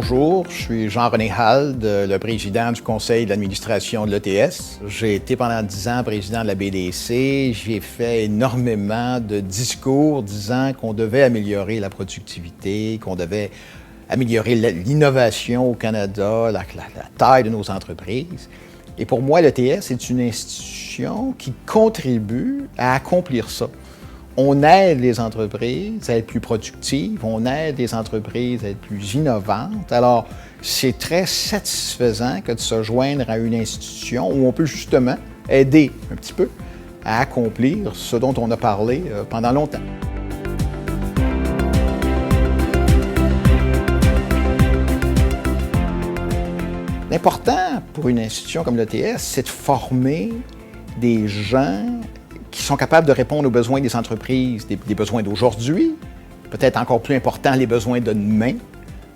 Bonjour, je suis Jean-René Halde, le président du conseil d'administration de l'ETS. J'ai été pendant 10 ans président de la BDC. J'ai fait énormément de discours disant qu'on devait améliorer la productivité, qu'on devait améliorer l'innovation au Canada, la taille de nos entreprises. Et pour moi, l'ETS est une institution qui contribue à accomplir ça. On aide les entreprises à être plus productives, on aide les entreprises à être plus innovantes. Alors, c'est très satisfaisant que de se joindre à une institution où on peut justement aider un petit peu à accomplir ce dont on a parlé pendant longtemps. L'important pour une institution comme l'ETS, c'est de former des gens qui sont capables de répondre aux besoins des entreprises, des besoins d'aujourd'hui, peut-être encore plus important, les besoins de demain,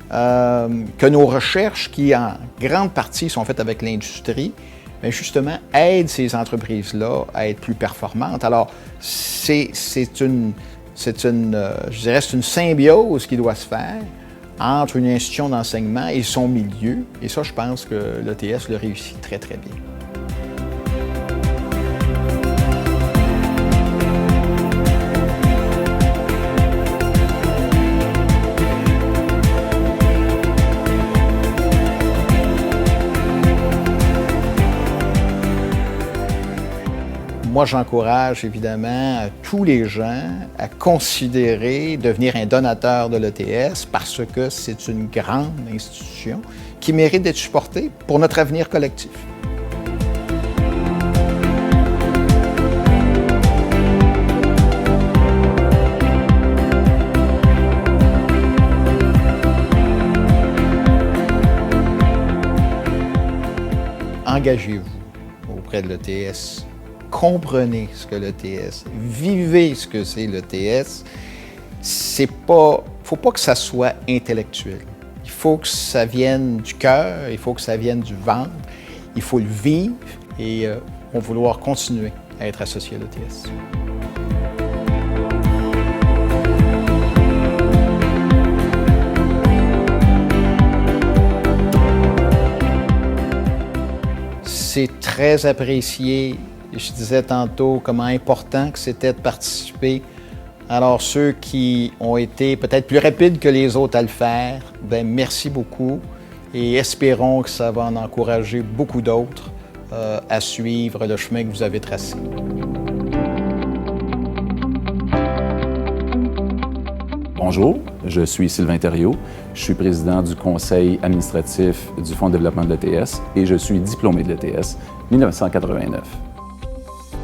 que nos recherches, qui en grande partie sont faites avec l'industrie, bien justement aident ces entreprises-là à être plus performantes. Alors, c'est une symbiose qui doit se faire entre une institution d'enseignement et son milieu. Et ça, je pense que l'ETS le réussit très, très bien. Moi, j'encourage évidemment tous les gens à considérer devenir un donateur de l'ETS parce que c'est une grande institution qui mérite d'être supportée pour notre avenir collectif. Engagez-vous auprès de l'ETS. Comprenez ce que l'ETS, vivez ce que c'est l'ETS. Faut pas que ça soit intellectuel. Il faut que ça vienne du cœur, il faut que ça vienne du ventre, il faut le vivre et on va vouloir continuer à être associé à l'ETS. C'est très apprécié. Je disais tantôt comment important que c'était de participer. Alors, ceux qui ont été peut-être plus rapides que les autres à le faire, bien, merci beaucoup et espérons que ça va en encourager beaucoup d'autres à suivre le chemin que vous avez tracé. Bonjour, je suis Sylvain Thériault. Je suis président du conseil administratif du Fonds de développement de l'ETS et je suis diplômé de l'ETS 1989.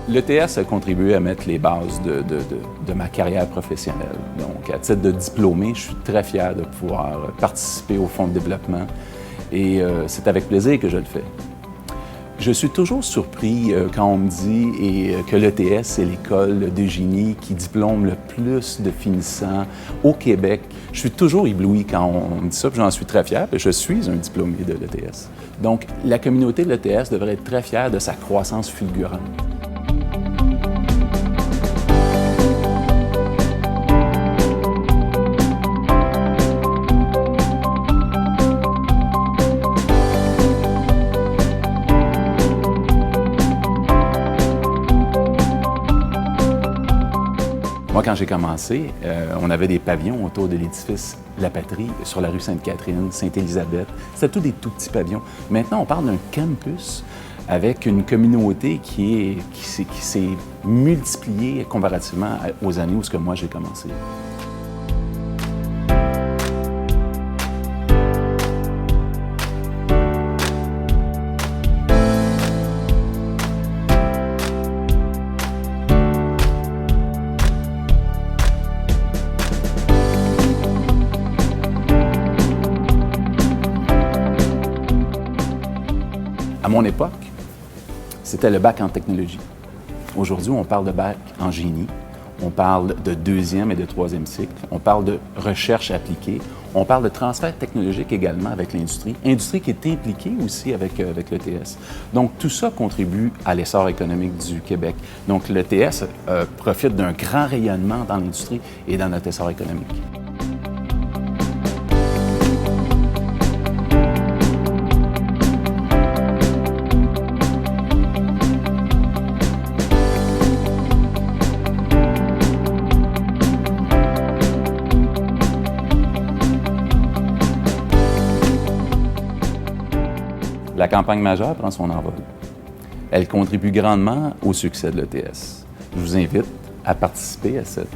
L'ETS a contribué à mettre les bases de ma carrière professionnelle. Donc, à titre de diplômé, je suis très fier de pouvoir participer au Fonds de développement et c'est avec plaisir que je le fais. Je suis toujours surpris quand on me dit que l'ETS est l'école de génie qui diplôme le plus de finissants au Québec. Je suis toujours ébloui quand on me dit ça, puis j'en suis très fier, puis je suis un diplômé de l'ETS. Donc, la communauté de l'ETS devrait être très fière de sa croissance fulgurante. Moi, quand j'ai commencé, on avait des pavillons autour de l'édifice La Patrie, sur la rue Sainte-Catherine, Sainte-Élisabeth. C'était tous des tout petits pavillons. Maintenant, on parle d'un campus avec une communauté qui s'est multipliée comparativement aux années où moi j'ai commencé. À mon époque, c'était le bac en technologie. Aujourd'hui, on parle de bac en génie, on parle de deuxième et de troisième cycle, on parle de recherche appliquée, on parle de transfert technologique également avec l'industrie, industrie qui est impliquée aussi avec l'ETS. Donc, tout ça contribue à l'essor économique du Québec. Donc, l'ETS profite d'un grand rayonnement dans l'industrie et dans notre essor économique. La campagne majeure prend son envol. Elle contribue grandement au succès de l'ETS. Je vous invite à participer à cette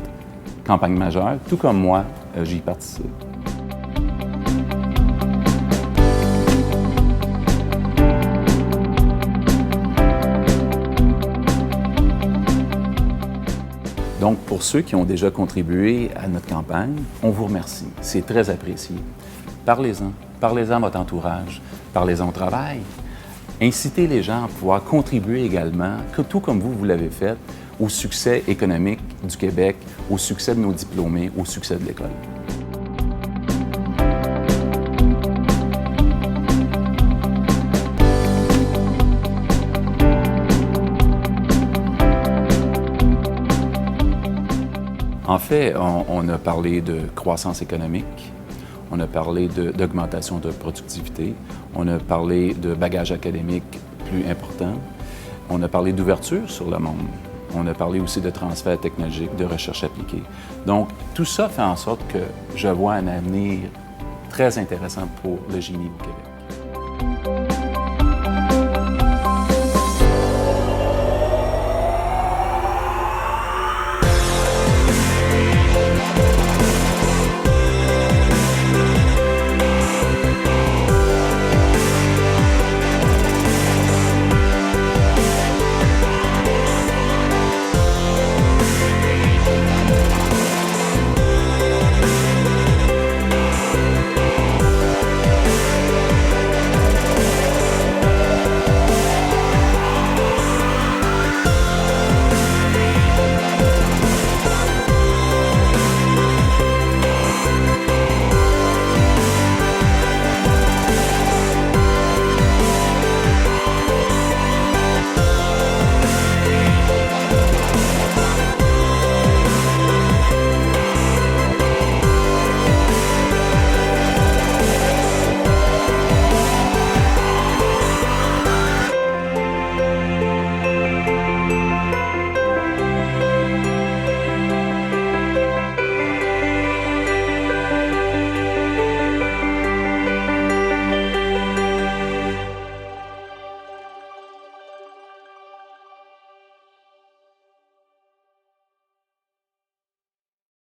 campagne majeure, tout comme moi, j'y participe. Donc, pour ceux qui ont déjà contribué à notre campagne, on vous remercie. C'est très apprécié. Parlez-en. Parlez-en à votre entourage. Parlez-en au travail. Incitez les gens à pouvoir contribuer également, tout comme vous l'avez fait, au succès économique du Québec, au succès de nos diplômés, au succès de l'École. En fait, on a parlé de croissance économique, on a parlé d'augmentation de productivité, on a parlé de bagage académique plus important, on a parlé d'ouverture sur le monde, on a parlé aussi de transfert technologique, de recherche appliquée. Donc, tout ça fait en sorte que je vois un avenir très intéressant pour le génie au Québec.